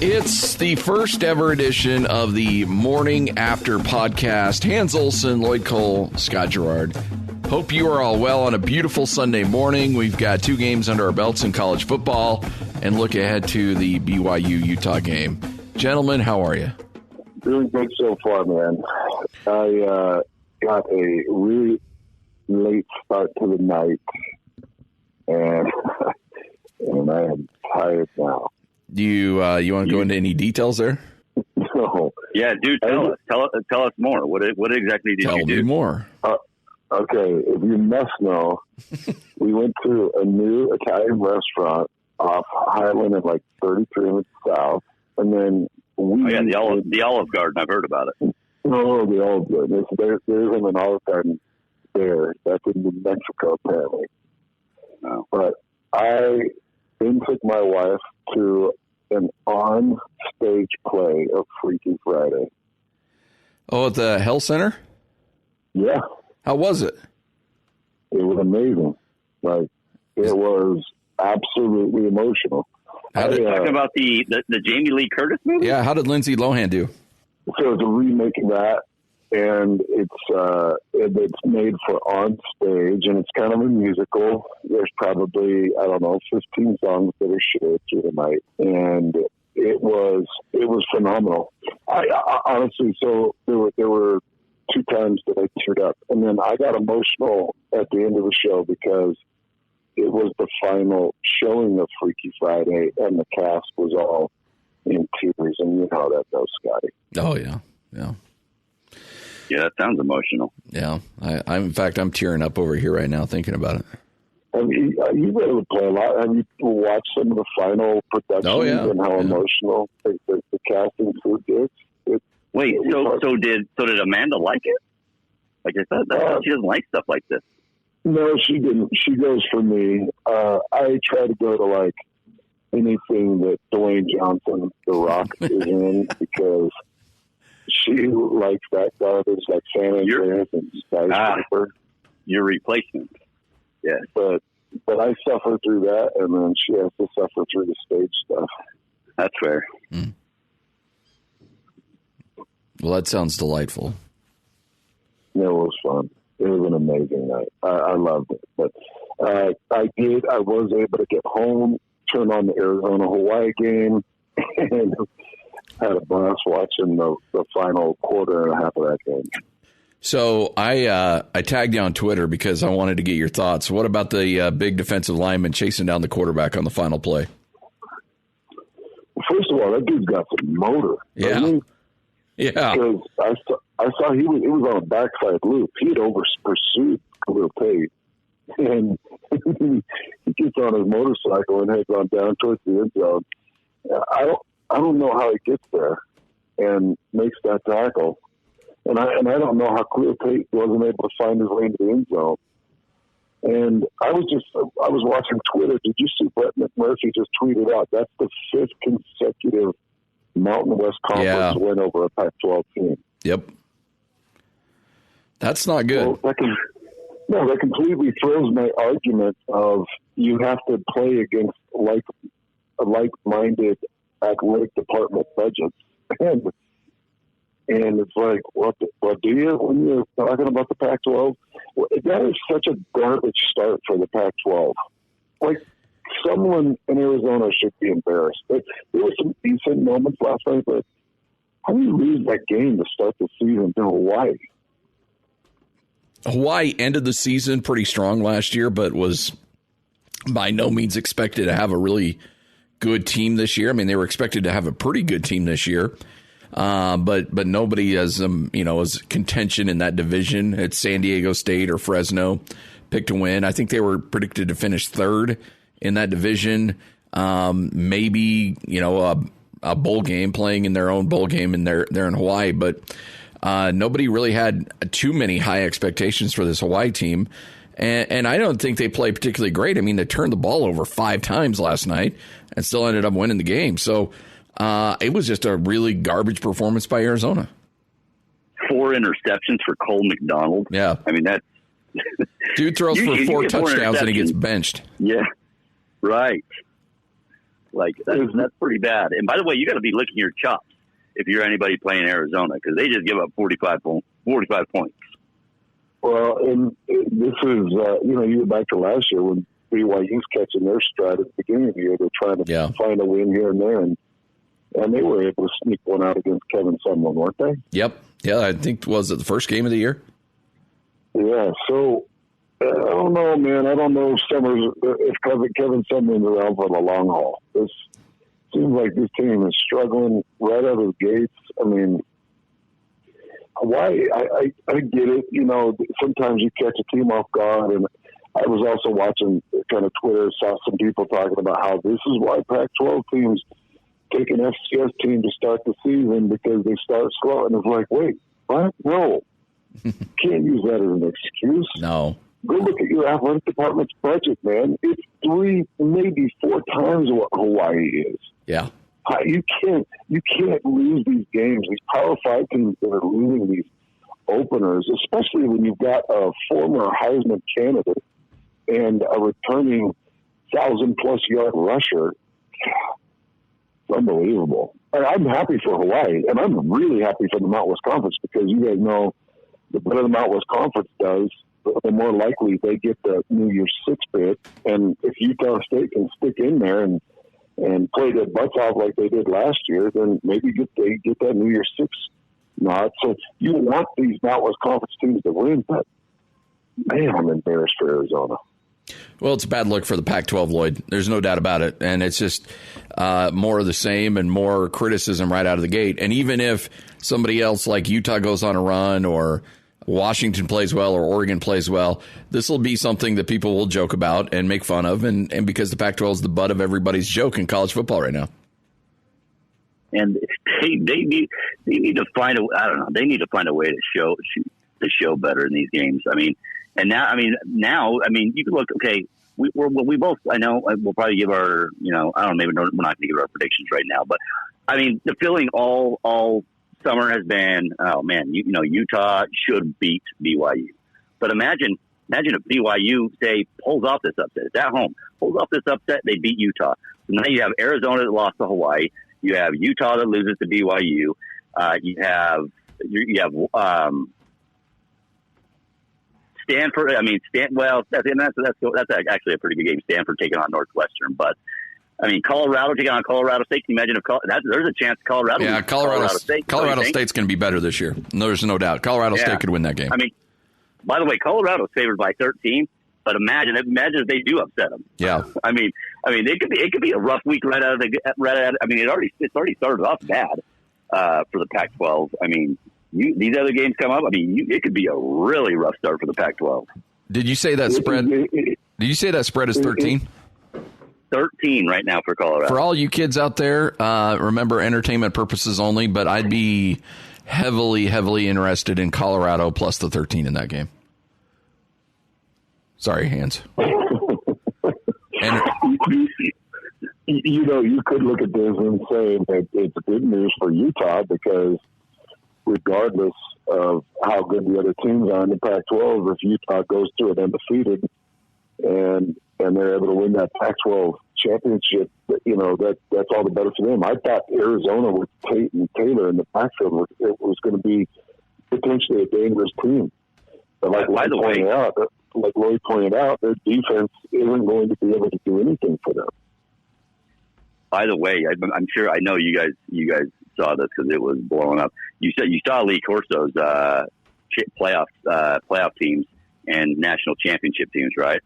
It's the first ever edition of the Morning After podcast. Hans Olsen, Lloyd Cole, Scott Garrard. Hope you are all well on a beautiful Sunday morning. We've got 2 games under our belts in college football and look ahead to the BYU-Utah game. Gentlemen, how are you? Doing good so far, man. I got a really late start to the night, and I am tired now. Do you want to go into any details there? No. Yeah, dude, tell us more. What exactly did you do? Tell me more. Okay, if you must know, we went to a new Italian restaurant off Highland at like 33 minutes south, and then the Olive Garden. I've heard about it. No, the Olive Garden. There isn't an Olive Garden there. That's in New Mexico, apparently. Oh. But I then took my wife to an on-stage play of Freaky Friday. Oh, at the Health Center? Yeah. How was it? It was amazing. Like, it was absolutely emotional. Talking about the Jamie Lee Curtis movie? Yeah, how did Lindsay Lohan do? So it's a remake of that, and it's made for on stage, and it's kind of a musical. There's probably, 15 songs that are shared through the night, and it was phenomenal. I honestly, so there were 2 times that I teared up, and then I got emotional at the end of the show because it was the final showing of Freaky Friday, and the cast was all in tears, and you know how that goes, Scotty. Oh, yeah. Yeah, that sounds emotional. Yeah. In fact, I'm tearing up over here right now thinking about it. You've been able to play a lot. Have you watched some of the final productions and how emotional the casting crew did? Wait, so did Amanda like it? Like I said, she doesn't like stuff like this. No, she didn't. She goes for me. I try to go to like anything that Dwayne Johnson, The Rock, is in because she likes that garbage, like San Andreas and Skyscraper. Your replacement. Yeah. But I suffer through that, and then she has to suffer through the stage stuff. That's fair. Mm. Well, that sounds delightful. It was fun. It was an amazing night. I loved it. But I was able to get home, turn on the Arizona-Hawaii game, and had a blast watching the final quarter and a half of that game. So I tagged you on Twitter because I wanted to get your thoughts. What about the big defensive lineman chasing down the quarterback on the final play? First of all, that dude's got some motor. Yeah. Yeah. Because I saw it was on a backside loop. He had pursued Khalil Tate, and he gets on his motorcycle and heads on down towards the end zone. I don't know how he gets there and makes that tackle, and I don't know how Khalil Tate wasn't able to find his way into the end zone. And I was watching Twitter. Did you see Brett McMurphy just tweeted out that's the 5th consecutive Mountain West Conference win over a Pac-12 team? Yep. That's not good. Well, that completely throws my argument of you have to play against like-minded athletic department budgets. And it's like, what do you when you're talking about the Pac-12? That is such a garbage start for the Pac-12. Like, someone in Arizona should be embarrassed. There were some decent moments last night, but how do you lose that game to start the season to Hawaii? Hawaii ended the season pretty strong last year, but was by no means expected to have a really good team this year. I mean, they were expected to have a pretty good team this year, but nobody has as contention in that division. It's San Diego State or Fresno picked to win. I think they were predicted to finish 3rd in that division. Maybe a bowl game, playing in their own bowl game, and they're in Hawaii, but nobody really had too many high expectations for this Hawaii team. And I don't think they played particularly great. I mean, they turned the ball over 5 times last night and still ended up winning the game. So it was just a really garbage performance by Arizona. 4 interceptions for Cole McDonald. Yeah. I mean, Dude throws for 4 touchdowns and he gets benched. Yeah, right. Like, that's pretty bad. And by the way, you got to be licking your chops if you're anybody playing Arizona, because they just give up 45 points. Well, and this is, you go back to last year when BYU's catching their stride at the beginning of the year. They're trying to find a win here and there, and they were able to sneak one out against Kevin Sumlin, weren't they? Yep. Yeah, I think, was it the first game of the year? Yeah, so I don't know, man. I don't know if Kevin Sumlin's around for the long haul. This seems like this team is struggling right out of the gates. I mean, Hawaii, I get it. Sometimes you catch a team off guard, and I was also watching kind of Twitter, saw some people talking about how this is why Pac-12 teams take an FCS team to start the season because they start slow. And it's like, wait, what? No. Can't use that as an excuse. No. Go look at your athletic department's budget, man. It's 3, maybe 4 times what Hawaii is. Yeah. You can't lose these games. These Power 5 teams that are losing these openers, especially when you've got a former Heisman candidate and a returning 1,000+ yard rusher. It's unbelievable. And I'm happy for Hawaii, and I'm really happy for the Mountain West Conference, because you guys know the better the Mountain West Conference does, the more likely they get the New Year's 6 bid. And if Utah State can stick in there and play their butts off like they did last year, then maybe they get that New Year's 6 nod. So you want these Mountain West Conference teams to win, but man, I'm embarrassed for Arizona. Well, it's a bad look for the Pac-12, Lloyd. There's no doubt about it. And it's just more of the same and more criticism right out of the gate. And even if somebody else like Utah goes on a run, or Washington plays well, or Oregon plays well, this will be something that people will joke about and make fun of. And because the Pac-12 is the butt of everybody's joke in college football right now. And they need to find they need to find a way to show better in these games. Now you can look, okay, we both, I know we'll probably give our, I don't know, maybe we're not going to give our predictions right now, but the feeling all summer has been, oh man, Utah should beat BYU. But imagine if BYU, say, pulls off this upset. It's at home. Pulls off this upset, they beat Utah. So now you have Arizona that lost to Hawaii. You have Utah that loses to BYU. You have Stanford. That's actually a pretty good game. Stanford taking on Northwestern, but Colorado taking on Colorado State. Can you imagine if there's a chance Colorado? Yeah, Colorado State's going to be better this year. There's no doubt. Colorado State could win that game. By the way, Colorado's favored by 13. But imagine if they do upset them. Yeah. It could be a rough week right out of it's already started off bad for the Pac-12. These other games come up. It could be a really rough start for the Pac-12. Did you say that spread? Did you say that spread is 13? 13 right now for Colorado. For all you kids out there, remember, entertainment purposes only. But I'd be heavily, heavily interested in Colorado plus the 13 in that game. Sorry, Hans. You could look at this and say that it's good news for Utah, because regardless of how good the other teams are in the Pac-12, if Utah goes through it undefeated and they're able to win that Pac-12 championship, that's all the better for them. I thought Arizona with Tate and Taylor in the backfield was going to be potentially a dangerous team. But like Lloyd pointed out, their defense isn't going to be able to do anything for them. By the way, I'm sure I know you guys saw this because it was blowing up. You saw Lee Corso's playoff teams and national championship teams, right?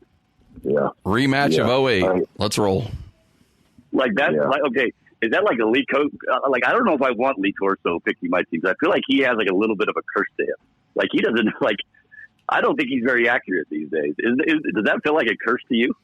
Yeah. Rematch of 08. Let's roll. Like that. Yeah. Okay. Is that like a Lee Corso? I don't know if I want Lee Corso picking my teams. I feel like he has a little bit of a curse to him. He doesn't I don't think he's very accurate these days. Does that feel like a curse to you?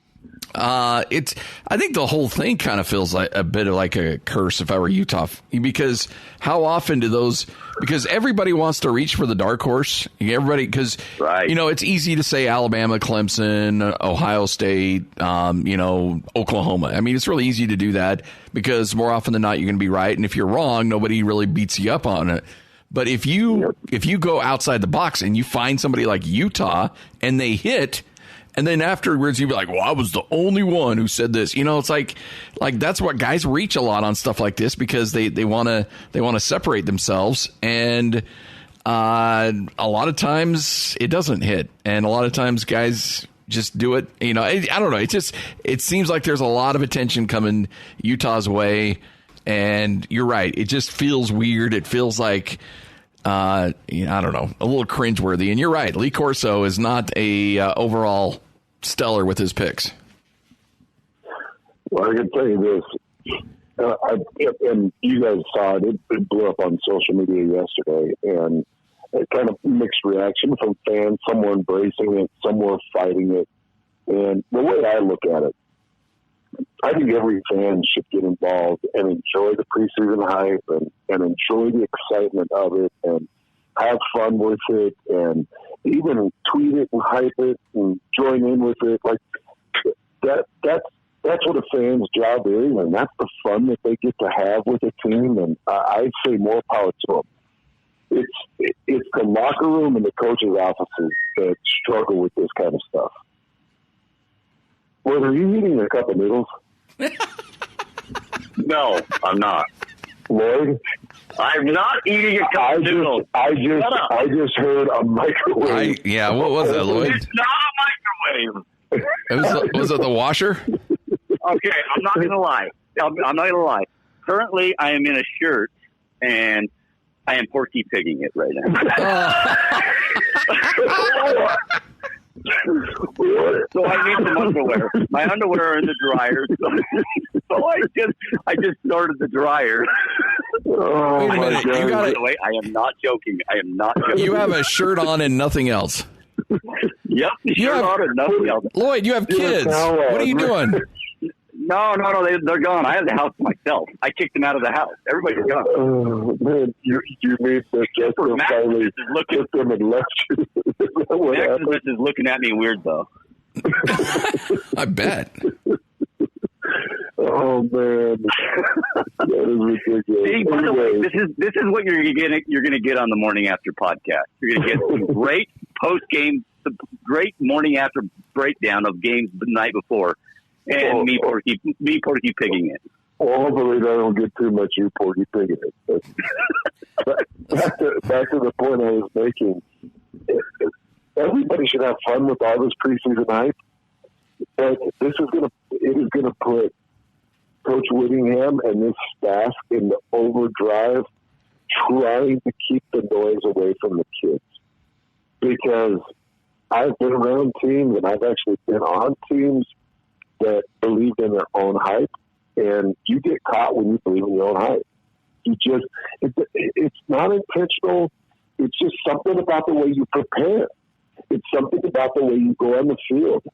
I think the whole thing kind of feels like a bit of like a curse if I were Utah, because how often do those, because everybody wants to reach for the dark horse. Because, right. It's easy to say Alabama, Clemson, Ohio State, Oklahoma. It's really easy to do that because more often than not, you're going to be right. And if you're wrong, nobody really beats you up on it. But if you go outside the box and you find somebody like Utah and they hit, And then afterwards, you'd be like, well, I was the only one who said this. You know, it's like that's what guys reach a lot on stuff like this because they want to separate themselves. And a lot of times it doesn't hit. And a lot of times guys just do it. You know, I don't know. It seems like there's a lot of attention coming Utah's way. And you're right. It just feels weird. It feels like, I don't know, a little cringeworthy. And you're right. Lee Corso is not a overall stellar with his picks. Well, I can tell you this. And you guys saw it. It blew up on social media yesterday. And a kind of mixed reaction from fans. Some were embracing it. Some were fighting it. And the way I look at it, I think every fan should get involved and enjoy the preseason hype and enjoy the excitement of it and have fun with it and even tweet it and hype it and join in with it. Like that's what a fan's job is, and that's the fun that they get to have with a team. And I'd say more power to them. It's the locker room and the coaches' offices that struggle with this kind of stuff. Well, are you eating a cup of noodles? No, I'm not. Lloyd? I'm not eating a cup of noodles. I just heard a microwave. What was that, Lloyd? It's not a microwave. Was it the washer? Okay, I'm not going to lie. I'm not going to lie. Currently, I am in a shirt, and I am porky pigging it right now. So I need some underwear. My underwear are in the dryer. So I just started the dryer. Oh, wait a minute. By the way, I am not joking. You have a shirt on and nothing else. Yep, shirt on and nothing else. Lloyd, you have kids. What are you doing? No, they're gone. I have the house to myself. I kicked them out of the house. Everybody's gone. Oh, man, you made the gesture finally took them and left you. Maximus is looking at me weird, though. I bet. Oh, man. That is ridiculous. See, by the way, this is what you're gonna get on the morning after podcast. You're gonna get some great post-game, great morning after breakdown of games the night before. And me porky pigging it. Well, hopefully I don't get too much you porky pigging it. Back to the point I was making. Everybody should have fun with all this preseason hype. But it is gonna put Coach Whittingham and this staff in the overdrive, trying to keep the noise away from the kids. Because I've been around teams and I've actually been on teams that believed in their own hype, and you get caught when you believe in your own hype. It's not intentional. It's just something about the way you prepare. It's something about the way you go on the field.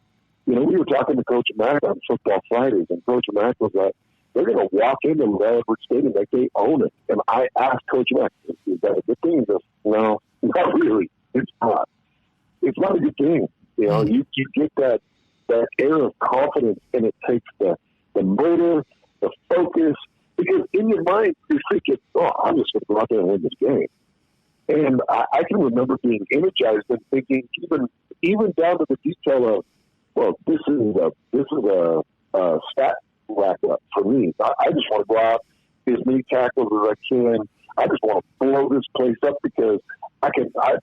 You know, we were talking to Coach Mack on Football Fridays, and Coach Mack was like, they're going to walk into Rivalry Stadium like they own it. And I asked Coach Mack, is that a good thing? He goes, no, not really. It's not. It's not a good thing. You know, you get that air of confidence, and it takes the motor, the focus, because in your mind, you're thinking, I'm just going to go out there and win this game. And I can remember being energized and thinking, even down to the detail of, well, this is a stat rack up for me. I just want to go out as many tackles as I can. I just want to blow this place up because I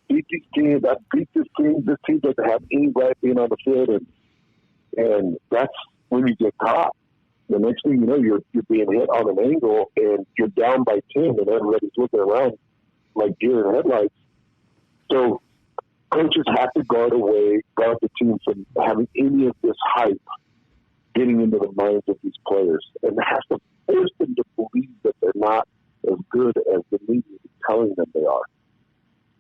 beat these teams. I beat this team. This team doesn't have any right being on the field, and that's when you get caught. The next thing you know, you're being hit on an angle, and you're down by 10, and everybody's looking around like deer in headlights. So coaches have to guard the team from having any of this hype getting into the minds of these players, and have to force them to believe that they're not as good as the media is telling them they are.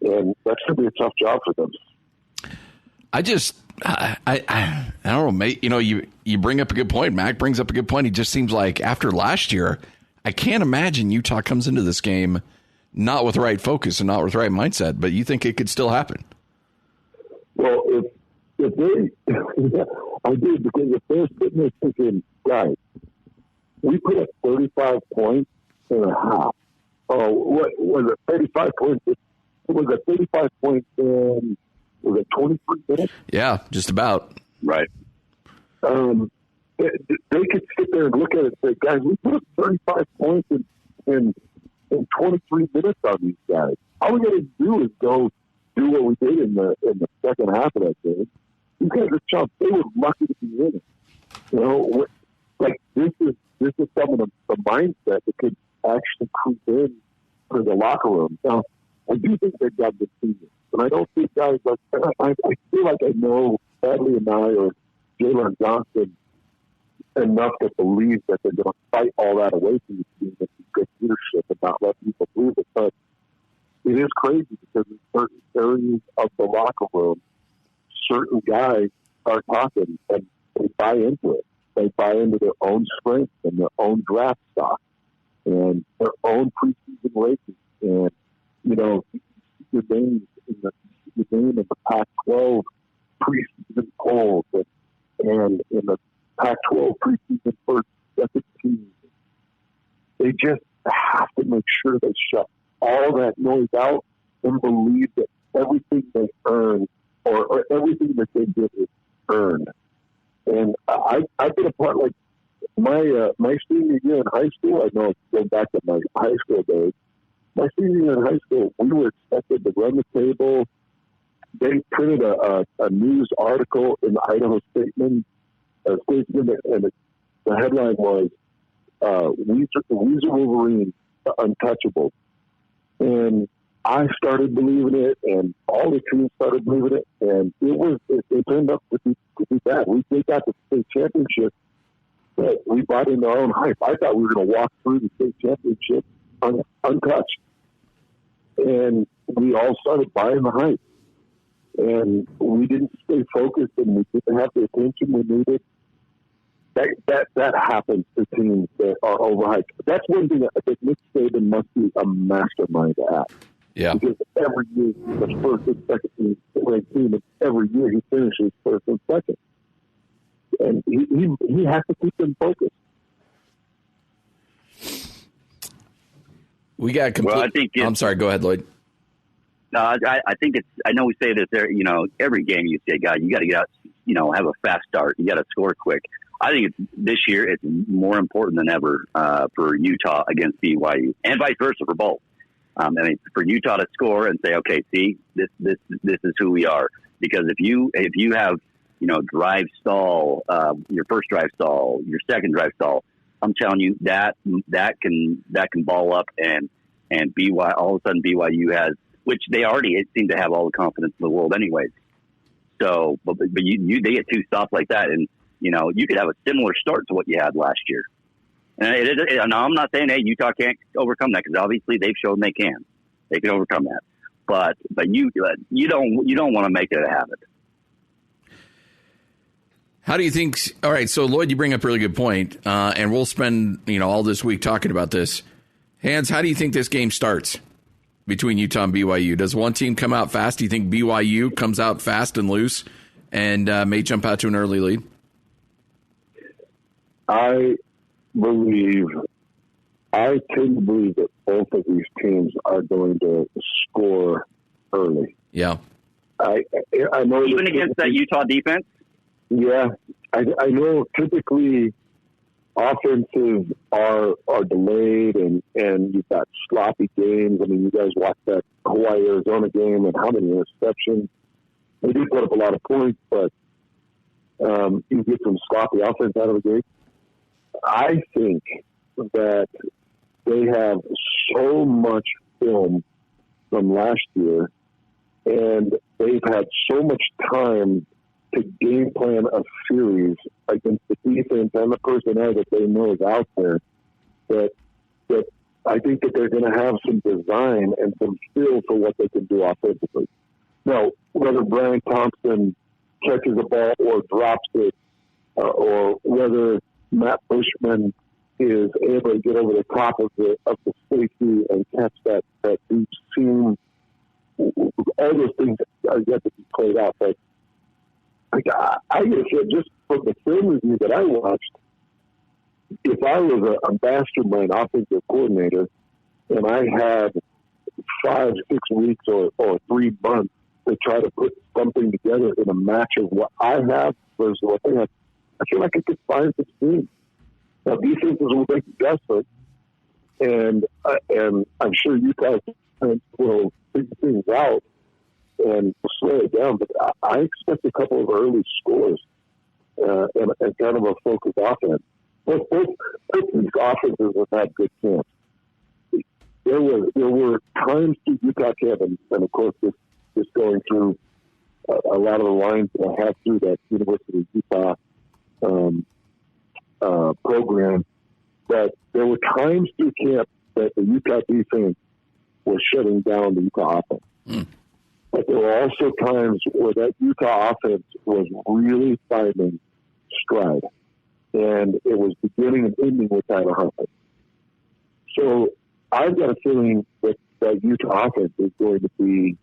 And that's going to be a tough job for them. I don't know, mate. You know, you bring up a good point. Mac brings up a good point. He just seems like after last year, I can't imagine Utah comes into this game not with the right focus and not with the right mindset. But you think it could still happen? Well, if they, I do, because if they're sitting there thinking, right, we put up 35 points and a half. Oh, what was it? 35 points. It was a 35 points in. Was it 23 minutes? Yeah, just about. Right. They could sit there and look at it and say, guys, we put up 35 points in 23 minutes on these guys. All we got to do is go do what we did in the second half of that game. These guys are chumps. They were lucky to be in it. You know, like this is some of the mindset that could actually creep in to the locker room. Now, I do think they've got good season, but I don't think guys like I feel like I know Bradley and I or Jalen Johnson enough to believe that they're going to fight all that away from the team with good leadership and not let people believe it. But it is crazy because in certain areas of the locker room, certain guys start talking and they buy into it. They buy into their own strength and their own draft stock and their own preseason races. And, you know, your names in the Pac-12 preseason polls and in the Pac-12 preseason first, second team. They just have to make sure they shut all that noise out and believe that everything they earn or everything that they did is earned. And I've been a part, like, my senior year in high school, I know it's going back to my high school days. My senior year in high school, we were expected to run the table. They printed a news article in the Idaho Statesman, and the headline was Weezer Wolverine untouchable. And I started believing it, and all the teams started believing it, and it turned up to be bad. We got the state championship, but we bought into our own hype. I thought we were going to walk through the state championship untouched, and we all started buying the hype, and we didn't stay focused, and we didn't have the attention we needed. That happens to teams that are overhyped. That's one thing I think Nick Saban must be a mastermind at. Yeah. Because every year the first and second team, and every year he finishes first and second. And he has to keep them focused. We got complete. Well, I think I'm sorry. Go ahead, Lloyd. No, I think it's. I know we say this there. You know, every game you say, "God, you got to get out. You know, have a fast start. You got to score quick." I think this year it's more important than ever for Utah against BYU, and vice versa for both. I mean, for Utah to score and say, "Okay, see, this is who we are." Because if you have, you know, drive stall, your first drive stall, your second drive stall, I'm telling you that can ball up and BYU all of a sudden BYU has, which they already seem to have all the confidence in the world anyways. So, but they get two stops like that, and you know you could have a similar start to what you had last year. And I'm not saying hey Utah can't overcome that because obviously they've shown they can overcome that. But you don't want to make it a habit. How do you think? All right, so Lloyd, you bring up a really good point, and we'll spend all this week talking about this. Hans, how do you think this game starts between Utah and BYU? Does one team come out fast? Do you think BYU comes out fast and loose and may jump out to an early lead? I tend to believe that both of these teams are going to score early. Yeah, I know even against that Utah defense. Yeah, I know typically offenses are delayed and you've got sloppy games. I mean, you guys watched that Hawaii-Arizona game and how many interceptions. They did put up a lot of points, but you get some sloppy offense out of the game. I think that they have so much film from last year and they've had so much time to game plan a series against the defense and the personnel that they know is out there, that I think that they're going to have some design and some feel for what they can do offensively. Now, whether Brian Thompson catches a ball or drops it, or whether Matt Bushman is able to get over the top of the safety and catch that deep seam, all those things are yet to be played out. But I gotta say, just from the film review that I watched, if I was a mastermind offensive coordinator and I had 5-6 weeks or 3 months to try to put something together in a match of what I have versus one thing. I feel like it could find its team. Now, defenses will make adjustments, and I'm sure Utah will figure things out and slow it down. But I expect a couple of early scores and kind of a focused offense. Both these offenses have had good camps. There were times to Utah camp, and of course, just going through a lot of the lines that I have through that University of Utah program, that there were times through camp that the Utah defense was shutting down the Utah offense. But there were also times where that Utah offense was really finding stride, and it was beginning and ending with Tyler Huntley. So I've got a feeling that Utah offense is going to be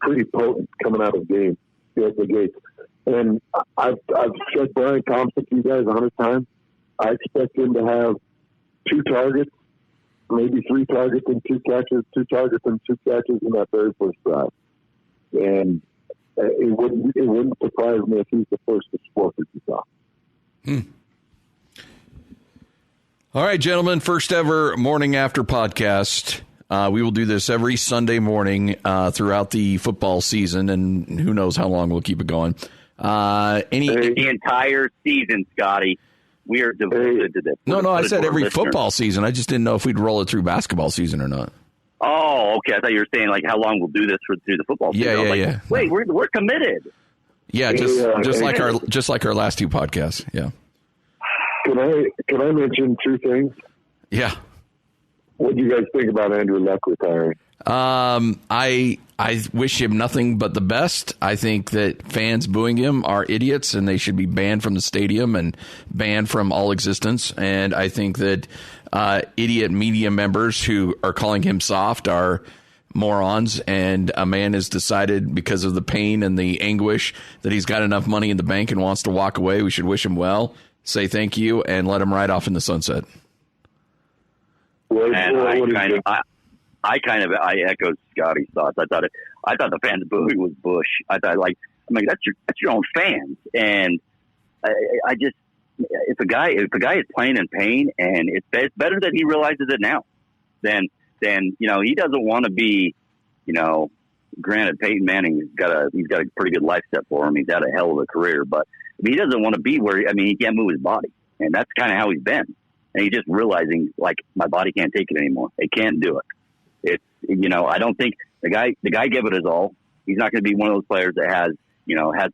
pretty potent coming out of the gates. And I've said Brian Thompson to you guys 100 times. I expect him to have 2 targets, maybe 3 targets and 2 catches, 2 targets and 2 catches in that very first drive. And it wouldn't surprise me if he's the first to score for Utah. All right, gentlemen, first ever morning after podcast. We will do this every Sunday morning throughout the football season, and who knows how long we'll keep it going. The entire season, Scotty. We are devoted to this. No, I said every football season. I just didn't know if we'd roll it through basketball season or not. Oh, okay. I thought you were saying like how long we'll do this through the football season. Yeah. Wait, we're committed. Yeah, just like our last 2 podcasts. Yeah. Can I mention 2 things? Yeah. What do you guys think about Andrew Luck retiring? I wish him nothing but the best. I think that fans booing him are idiots, and they should be banned from the stadium and banned from all existence. And I think that idiot media members who are calling him soft are morons, and a man has decided because of the pain and the anguish that he's got enough money in the bank and wants to walk away. We should wish him well, say thank you, and let him ride off in the sunset. And I echoed Scotty's thoughts. I thought the fans booing was Bush. I thought that's your own fans, and I just if a guy is playing in pain, and it's better that he realizes it now than he doesn't want to be, granted Peyton Manning he's got a pretty good life set for him. He's had a hell of a career, but he doesn't want to be where he can't move his body, and that's kind of how he's been. And he's just realizing, like, my body can't take it anymore. It can't do it. It's, I don't think the guy gave it his all. He's not going to be one of those players that has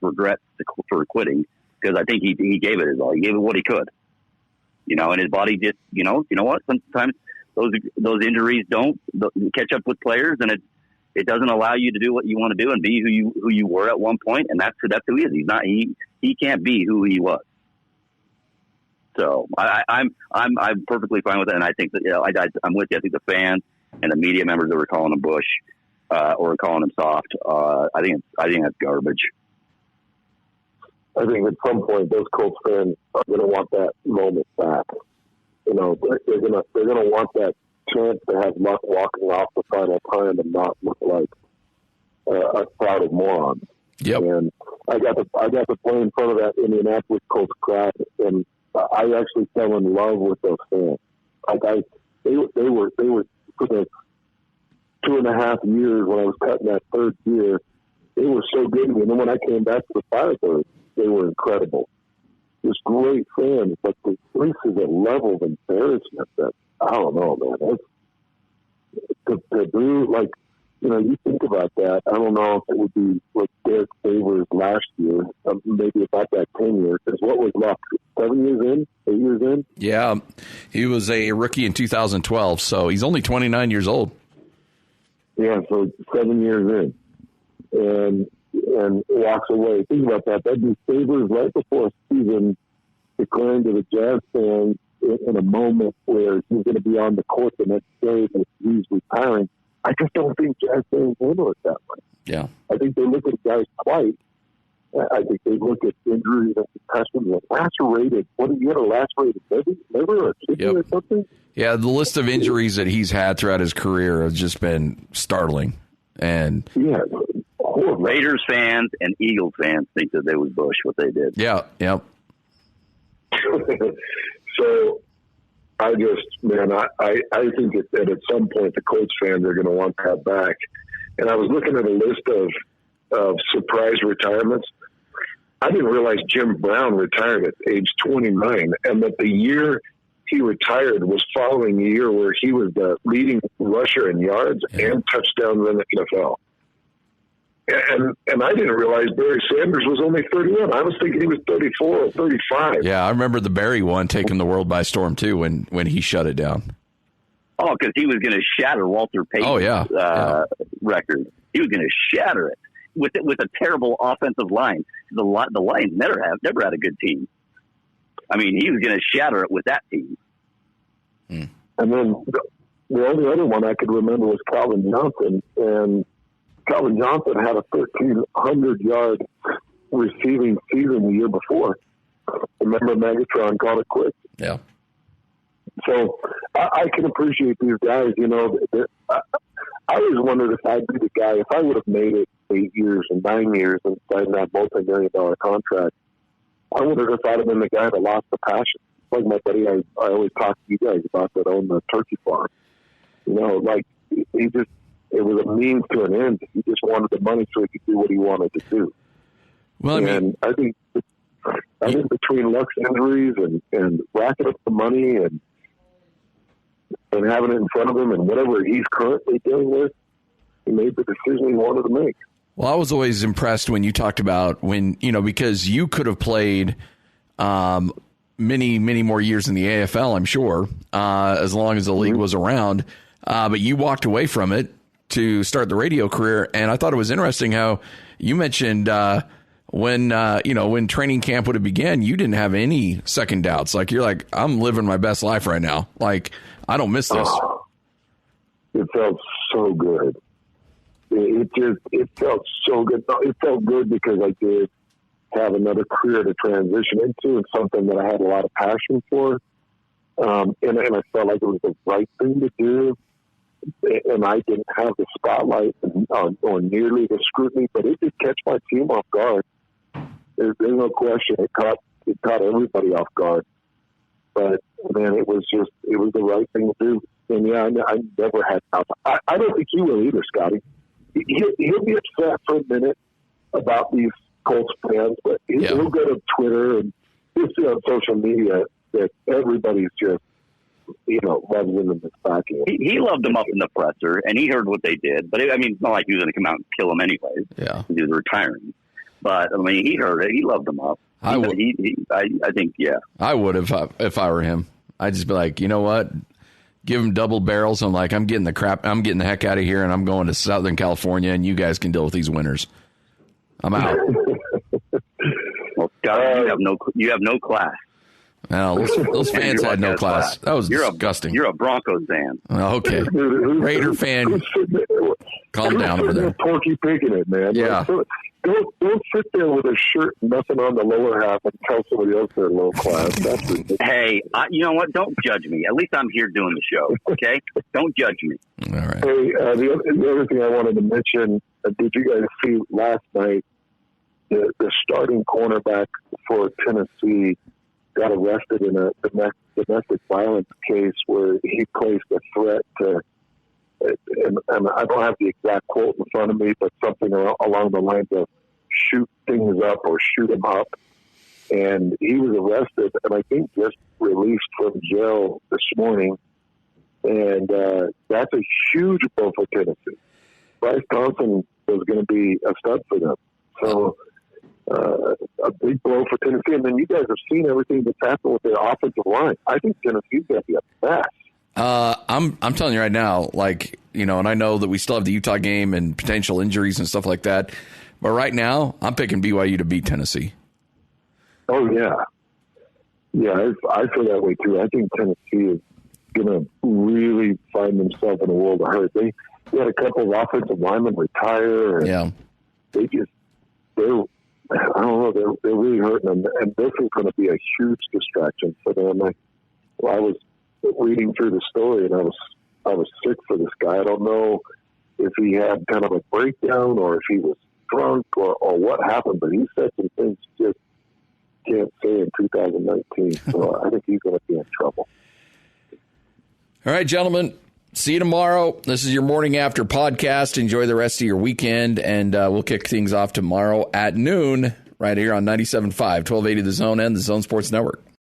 regrets for quitting, because I think he gave it his all. He gave it what he could, and his body just, you know what? Sometimes those injuries don't catch up with players, and it doesn't allow you to do what you want to do and be who you were at one point. And that's who he is. He's not, he can't be who he was. So I'm perfectly fine with it, and I think that I'm with you. I think the fans and the media members that were calling him Bush or calling him soft, I think that's garbage. I think at some point those Colts fans are going to want that moment back. They're going to want that chance to have Luck walking off the final time and not look like a crowd of morons. Yep. And I got to play in front of that Indianapolis Colts crowd, and I actually fell in love with those fans. They were for the 2.5 years when I was cutting that 3rd year, they were so good to me. And then when I came back to the Firebirds, they were incredible. Just great fans, but this is a level of embarrassment that I don't know, man. To do, like, you think about that. I don't know if it would be like Derek Favors last year, maybe about that 10 years. Because what was Luck? 7 years in? 8 years in? Yeah, he was a rookie in 2012, so he's only 29 years old. Yeah, so 7 years in, and walks away. Think about that. That'd be Favors right before a season declaring to the Jazz fans in a moment where he's going to be on the court the next day and he's retiring. I just don't think Jazz fans handle it that way. Yeah. I think they look at guys twice. I think they look at injuries and concussions and lacerated. What did you get, a lacerated liver or kidney or something? Yeah, the list of injuries that he's had throughout his career has just been startling. And yeah, Raiders fans and Eagles fans think that they was Bush what they did. Yeah, yep. So I just, man, I think that at some point the Colts fans are going to want that back. And I was looking at a list of surprise retirements. I didn't realize Jim Brown retired at age 29, and that the year he retired was following the year where he was the leading rusher in yards and touchdowns in the NFL. And I didn't realize Barry Sanders was only 31. I was thinking he was 34 or 35. Yeah, I remember the Barry one taking the world by storm, too, when he shut it down. Oh, because he was going to shatter Walter Payton's record. He was going to shatter it with a terrible offensive line. The Lions never had a good team. I mean, he was going to shatter it with that team. And then the only other one I could remember was Calvin Johnson, and Calvin Johnson had a 1,300-yard receiving season the year before. Remember, Megatron called it quits. Yeah. So I can appreciate these guys. You know, I always wondered if I'd be the guy, if I would have made it 8 years and 9 years and signed that multi-million-dollar contract, I wondered if I'd have been the guy that lost the passion. Like my buddy, I always talk to you guys about that owned the turkey farm. You know, like it was a means to an end. He just wanted the money so he could do what he wanted to do. Well, I think between Luck's injuries and racking up the money and having it in front of him and whatever he's currently dealing with, he made the decision he wanted to make. Well, I was always impressed when you talked about because you could have played many, many more years in the AFL, I'm sure, as long as the league was around. But you walked away from it to start the radio career. And I thought it was interesting how you mentioned when training camp would have began, you didn't have any second doubts. Like, you're like, I'm living my best life right now. Like, I don't miss this. It felt so good. It felt so good. It felt good because I did have another career to transition into and something that I had a lot of passion for. And I felt like it was the right thing to do. And I didn't have the spotlight or nearly the scrutiny, but it did catch my team off guard. There's no question. It caught everybody off guard. But man, it was the right thing to do. And yeah, I never had doubts. I don't think he will either, Scotty. He'll be upset for a minute about these Colts fans, but he'll go to Twitter and he'll see on social media that everybody's just, loves him in the stocking. He loved them up in the presser, and he heard what they did. But it's not like he was going to come out and kill them anyways. Yeah, he was retiring. But he heard it. He loved them up. I think. I would have if I were him. I'd just be like, you know what? Give him double barrels. I'm like, I'm getting the heck out of here, and I'm going to Southern California, and you guys can deal with these winners. I'm out. Well, Scott, you have no class. No, those fans had no class. That was disgusting. You're a Broncos fan. Okay. Raider fan. Calm down over there. Porky picking it, man. Yeah. Don't sit there with a shirt, nothing on the lower half, and tell somebody else they're low class. That's ridiculous. Hey, you know what? Don't judge me. At least I'm here doing the show, okay? Don't judge me. All right. Hey, the other thing I wanted to mention, did you guys see last night the starting cornerback for Tennessee got arrested in a domestic violence case where he placed a threat to, and I don't have the exact quote in front of me, but something along the lines of shoot things up or shoot him up. And he was arrested and I think just released from jail this morning. And that's a huge blow for Tennessee. Bryce Thompson was going to be a stud for them. So a big blow for Tennessee. And then you guys have seen everything that's happened with their offensive line. I think Tennessee's going to be a mess. I'm telling you right now, and I know that we still have the Utah game and potential injuries and stuff like that. But right now, I'm picking BYU to beat Tennessee. Oh, yeah. Yeah, I feel that way, too. I think Tennessee is going to really find themselves in a world of hurt. They had a couple of offensive linemen retire. And I don't know, they're really hurting them. And this is going to be a huge distraction for them. I was reading through the story, and I was sick for this guy. I don't know if he had kind of a breakdown or if he was drunk or what happened, but he said some things you just can't say in 2019. So I think he's going to be in trouble. All right, gentlemen. See you tomorrow. This is your Morning After podcast. Enjoy the rest of your weekend, and we'll kick things off tomorrow at noon right here on 97.5, 1280 The Zone and the Zone Sports Network.